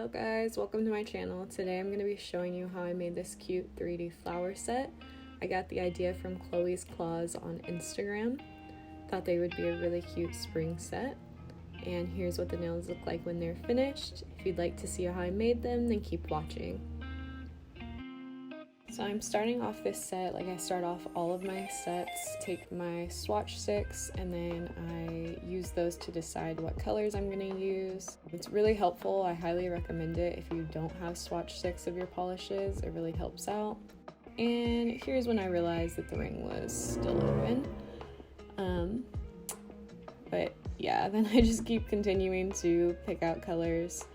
Hello guys, welcome to my channel. Today I'm going to be showing you how I made this cute 3D flower set. I got the idea from Chloe's Claws on Instagram. Thought they would be a really cute spring set. And here's what the nails look like when they're finished. If you'd like to see how I made them, then keep watching. So I'm starting off this set like I start off all of my sets. Take my swatch sticks and then I use those to decide what colors I'm going to use. It's really helpful. I highly recommend it if you don't have swatch sticks of your polishes. It really helps out. And here's when I realized that the ring was still open. But yeah, then I just keep continuing to pick out colors.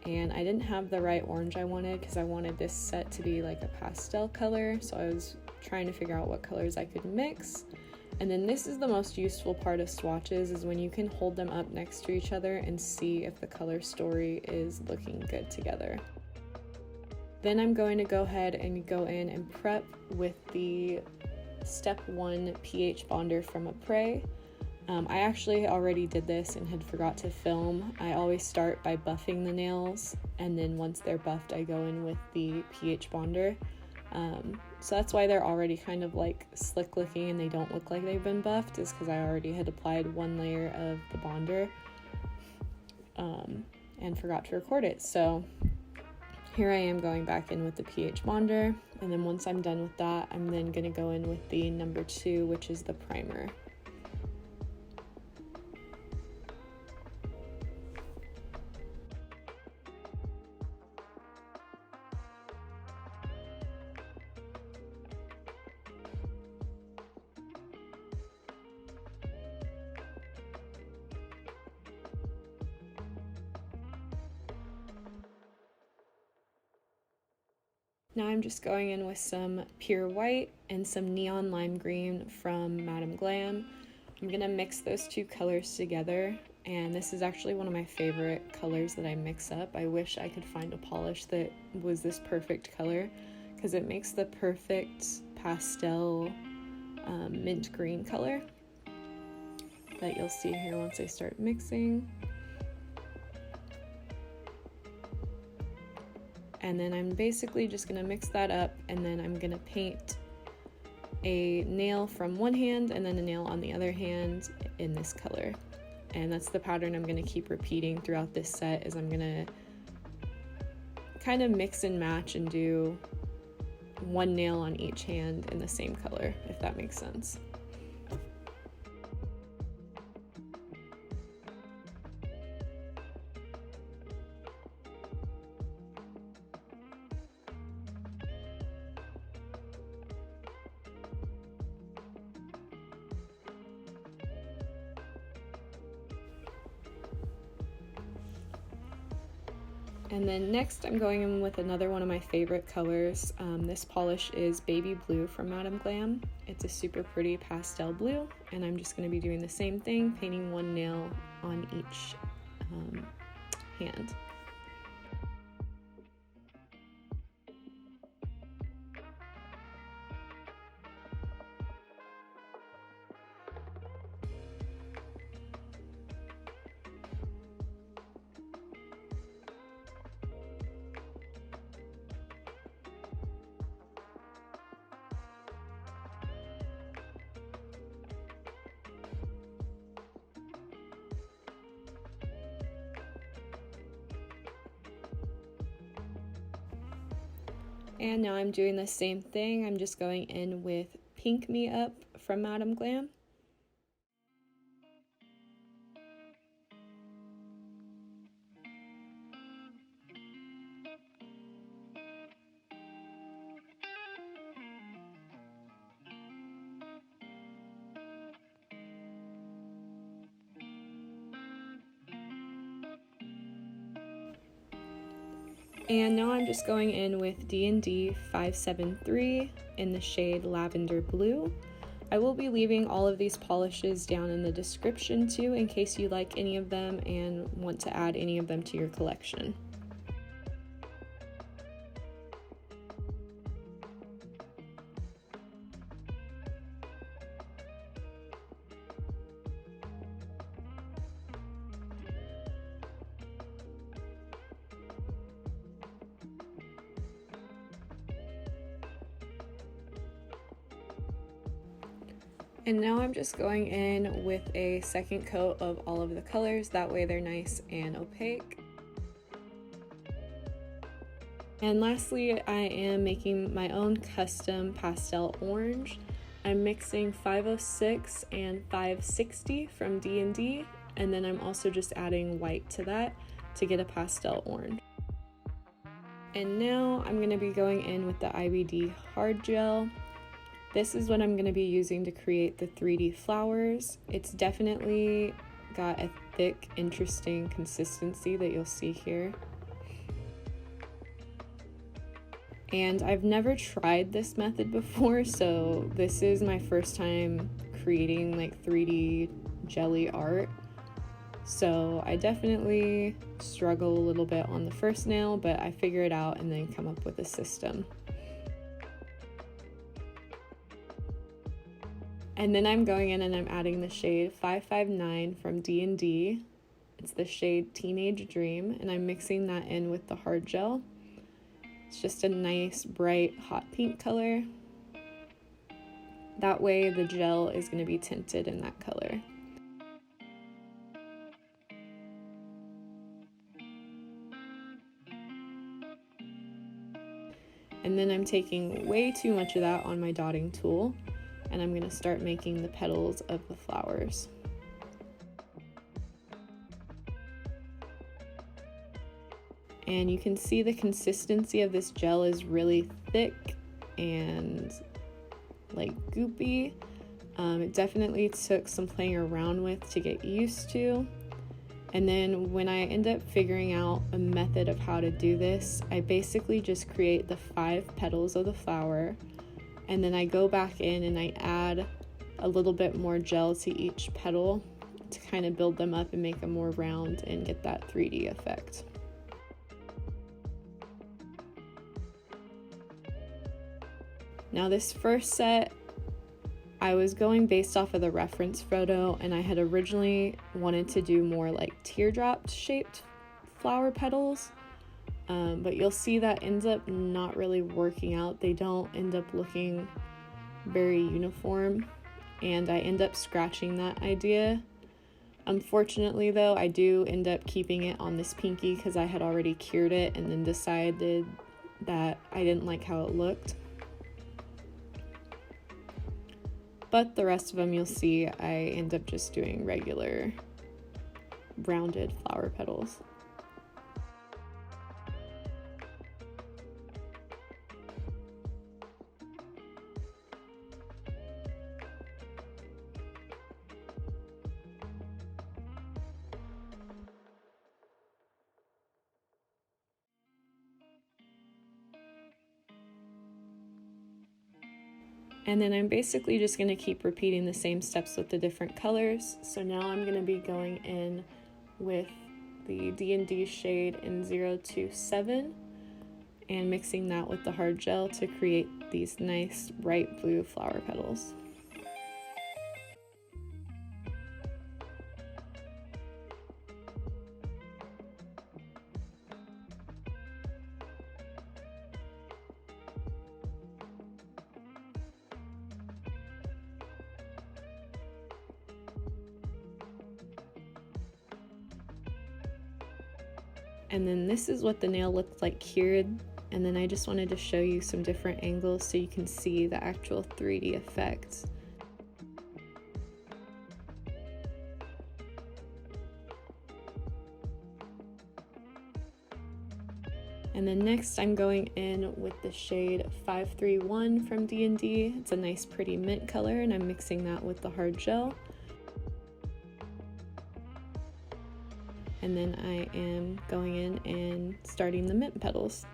And I didn't have the right orange I wanted because I wanted this set to be like a pastel color, so I was trying to figure out what colors I could mix. And then this is the most useful part of swatches, is when you can hold them up next to each other and see if the color story is looking good together. Then I'm going to go ahead and go in and prep with the Step 1 pH bonder from Apres. I actually already did this and had forgot to film. I always start by buffing the nails, and then once they're buffed I go in with the pH bonder. So that's why they're already kind of like slick looking and they don't look like they've been buffed, is because I already had applied one layer of the bonder and forgot to record it. So here I am going back in with the pH bonder, and then once I'm done with that, I'm then going to go in with the number 2, which is the primer. Now I'm just going in with some pure white and some neon lime green from Madame Glam. I'm gonna mix those two colors together, and this is actually one of my favorite colors that I mix up. I wish I could find a polish that was this perfect color, because it makes the perfect pastel mint green color that you'll see here once I start mixing. And then I'm basically just gonna mix that up, and then I'm gonna paint a nail from one hand and then a nail on the other hand in this color. And that's the pattern I'm gonna keep repeating throughout this set, is I'm gonna kind of mix and match and do one nail on each hand in the same color, if that makes sense. And then next I'm going in with another one of my favorite colors. This polish is Baby Blue from Madame Glam. It's a super pretty pastel blue, and I'm just going to be doing the same thing, painting one nail on each hand. And now I'm doing the same thing. I'm just going in with Pink Me Up from Madame Glam. And now I'm just going in with D&D 573 in the shade Lavender Blue. I will be leaving all of these polishes down in the description too, in case you like any of them and want to add any of them to your collection. And now I'm just going in with a second coat of all of the colors, that way they're nice and opaque. And lastly, I am making my own custom pastel orange. I'm mixing 506 and 560 from D&D, and then I'm also just adding white to that to get a pastel orange. And now I'm going to be going in with the IBD hard gel. This is what I'm going to be using to create the 3D flowers. It's definitely got a thick, interesting consistency that you'll see here. And I've never tried this method before, so this is my first time creating like 3D jelly art. So I definitely struggle a little bit on the first nail, but I figure it out and then come up with a system. And then I'm going in and I'm adding the shade 559 from D&D. It's the shade Teenage Dream, and I'm mixing that in with the hard gel. It's just a nice, bright, hot pink color. That way the gel is going to be tinted in that color. And then I'm taking way too much of that on my dotting tool, and I'm going to start making the petals of the flowers. And you can see the consistency of this gel is really thick and like goopy. It definitely took some playing around with to get used to. And then when I end up figuring out a method of how to do this, I basically just create the 5 petals of the flower, and then I go back in and I add a little bit more gel to each petal to kind of build them up and make them more round and get that 3D effect. Now this first set, I was going based off of the reference photo, and I had originally wanted to do more like teardrop shaped flower petals, but you'll see that ends up not really working out. They don't end up looking very uniform, and I end up scratching that idea. Unfortunately though, I do end up keeping it on this pinky because I had already cured it and then decided that I didn't like how it looked. But the rest of them, you'll see, I end up just doing regular rounded flower petals. And then I'm basically just going to keep repeating the same steps with the different colors. So now I'm going to be going in with the D&D shade in 027 and mixing that with the hard gel to create these nice bright blue flower petals. And then this is what the nail looked like cured, and then I just wanted to show you some different angles so you can see the actual 3D effects. And then next I'm going in with the shade 531 from D&D. It's a nice pretty mint color, and I'm mixing that with the hard gel. And then I am going in and starting the mint petals.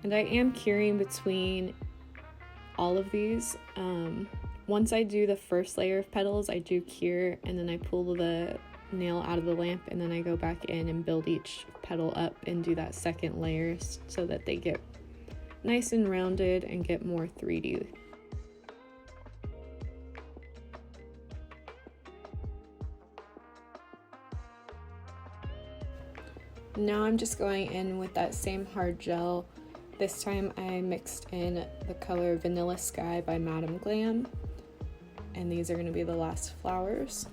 And I am curing between all of these. Once I do the first layer of petals, I do cure, and then I pull the nail out of the lamp, and then I go back in and build each petal up and do that second layer so that they get nice and rounded and get more 3D. Now I'm just going in with that same hard gel This time I mixed in the color Vanilla Sky by Madam Glam, and these are going to be the last flowers.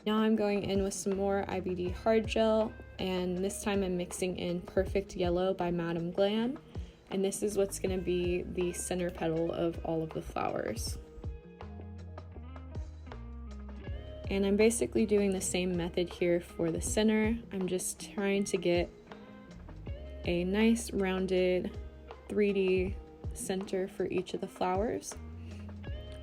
Now I'm going in with some more IBD hard gel, and this time I'm mixing in Perfect Yellow by Madam Glam, and this is what's going to be the center petal of all of the flowers. And I'm basically doing the same method here for the center. I'm just trying to get a nice rounded 3D center for each of the flowers.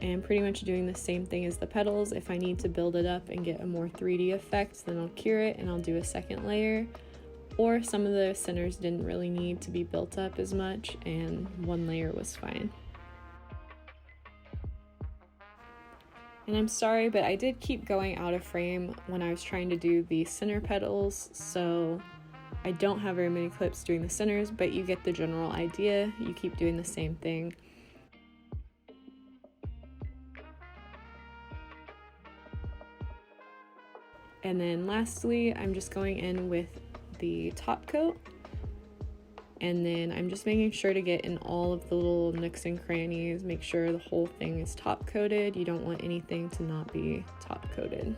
And pretty much doing the same thing as the petals. If I need to build it up and get a more 3D effect, then I'll cure it and I'll do a second layer. Or some of the centers didn't really need to be built up as much and one layer was fine. And I'm sorry, but I did keep going out of frame when I was trying to do the center petals, so I don't have very many clips doing the centers, but you get the general idea. You keep doing the same thing. And then lastly, I'm just going in with the top coat, and then I'm just making sure to get in all of the little nooks and crannies, make sure the whole thing is top coated. You don't want anything to not be top coated.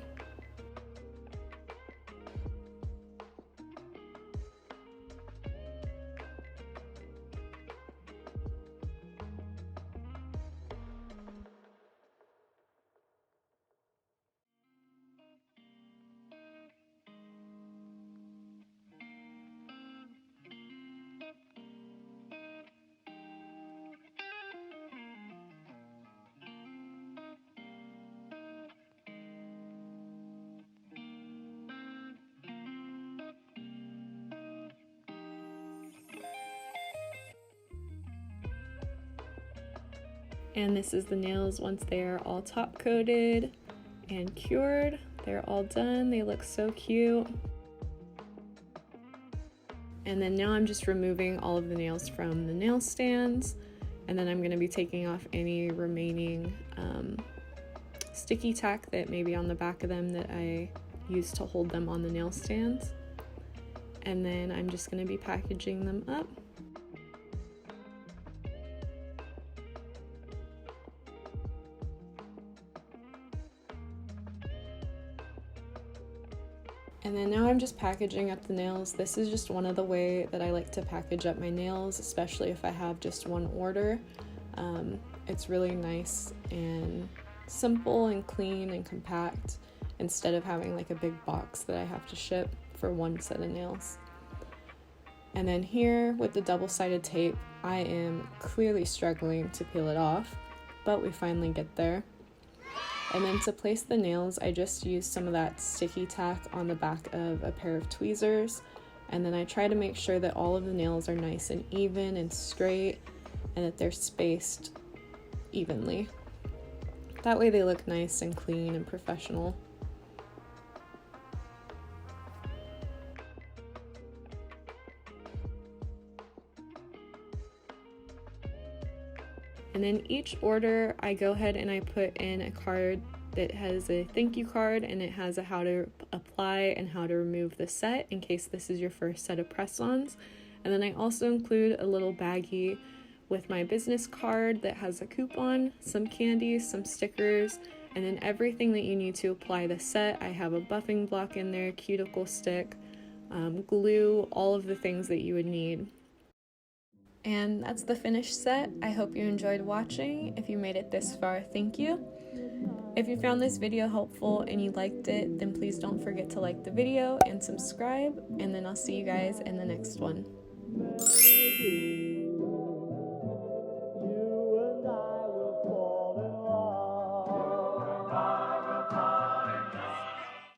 And this is the nails once they are all top coated and cured. They're all done. They look so cute. And then now I'm just removing all of the nails from the nail stands, and then I'm going to be taking off any remaining sticky tack that may be on the back of them that I used to hold them on the nail stands. And then I'm just going to be packaging them up. And then now I'm just packaging up the nails. This is just one of the way that I like to package up my nails, especially if I have just one order. It's really nice and simple and clean and compact instead of having like a big box that I have to ship for one set of nails. And then here with the double-sided tape, I am clearly struggling to peel it off, but we finally get there. And then to place the nails, I just used some of that sticky tack on the back of a pair of tweezers, and then I try to make sure that all of the nails are nice and even and straight and that they're spaced evenly. That way they look nice and clean and professional. And then each order, I go ahead and I put in a card that has a thank you card, and it has a how to apply and how to remove the set in case this is your first set of press-ons. And then I also include a little baggie with my business card that has a coupon, some candies, some stickers, and then everything that you need to apply the set. I have a buffing block in there, cuticle stick, glue, all of the things that you would need. And that's the finished set. I hope you enjoyed watching. If you made it this far, thank you. If you found this video helpful and you liked it, then please don't forget to like the video and subscribe, and then I'll see you guys in the next one.